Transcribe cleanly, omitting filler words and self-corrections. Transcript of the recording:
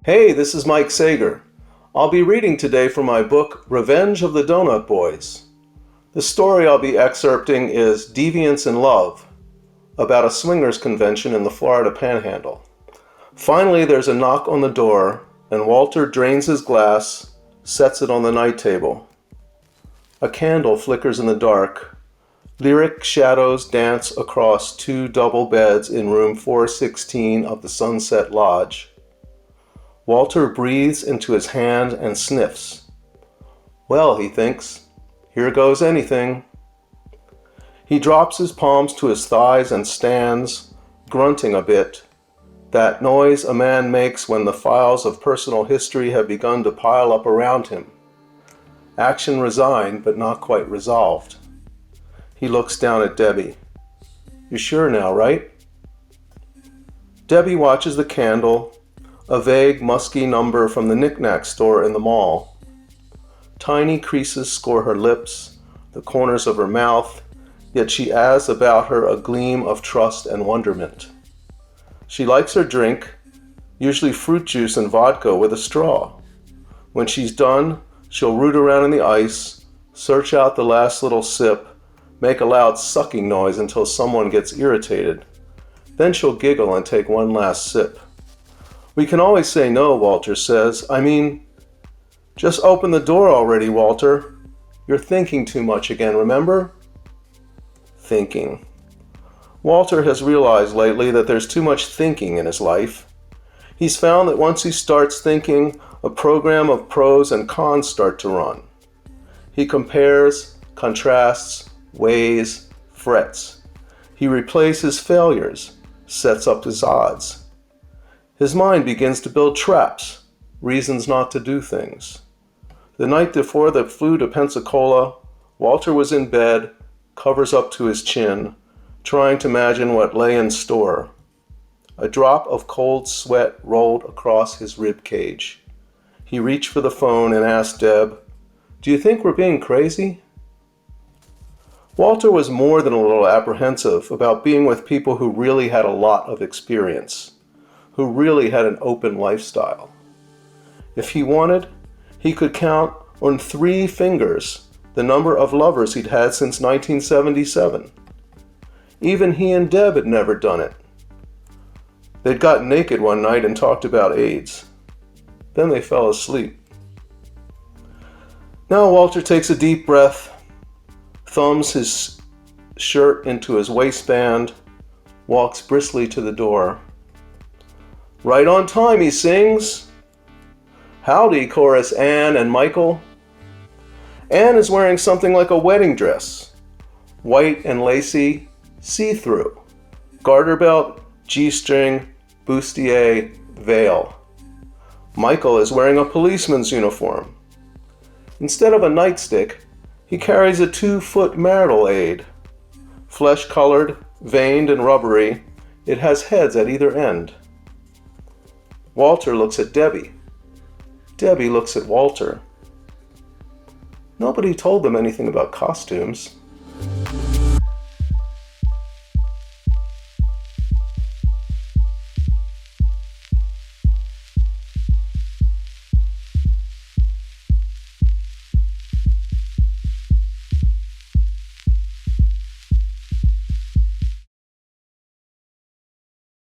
Hey, this is Mike Sager. I'll be reading today from my book, Revenge of the Donut Boys. The story I'll be excerpting is Deviants in Love, about a swingers convention in the Florida Panhandle. Finally, there's a knock on the door, and Walter drains his glass, sets it on the night table. A candle flickers in the dark. Lyric shadows dance across two double beds in room 416 of the Sunset Lodge. Walter breathes into his hand and sniffs. Well, he thinks, here goes anything. He drops his palms to his thighs and stands, grunting a bit, that noise a man makes when the files of personal history have begun to pile up around him. Action resigned, but not quite resolved. He looks down at Debbie. You sure now, right? Debbie watches the candle, a vague, musky number from the knick-knack store in the mall. Tiny creases score her lips, the corners of her mouth, yet she has about her a gleam of trust and wonderment. She likes her drink, usually fruit juice and vodka with a straw. When she's done, she'll root around in the ice, search out the last little sip, make a loud sucking noise until someone gets irritated. Then she'll giggle and take one last sip. We can always say no, Walter says. Just open the door already, Walter. You're thinking too much again, remember? Thinking. Walter has realized lately that there's too much thinking in his life. He's found that once he starts thinking, a program of pros and cons start to run. He compares, contrasts, weighs, frets. He replays his failures, sets up his odds. His mind begins to build traps, reasons not to do things. The night before they flew to Pensacola, Walter was in bed, covers up to his chin, trying to imagine what lay in store. A drop of cold sweat rolled across his rib cage. He reached for the phone and asked Deb, "Do you think we're being crazy?" Walter was more than a little apprehensive about being with people who really had a lot of experience, who really had an open lifestyle. If he wanted, he could count on 3 fingers the number of lovers he'd had since 1977. Even he and Deb had never done it. They'd gotten naked one night and talked about AIDS. Then they fell asleep. Now Walter takes a deep breath, thumbs his shirt into his waistband, walks briskly to the door. Right on time, he sings. Howdy, chorus Anne and Michael. Anne is wearing something like a wedding dress, white and lacy, see-through, garter belt, G-string, bustier, veil. Michael is wearing a policeman's uniform. Instead of a nightstick, he carries a 2-foot marital aid. Flesh-colored, veined and rubbery, it has heads at either end. Walter looks at Debbie. Debbie looks at Walter. Nobody told them anything about costumes.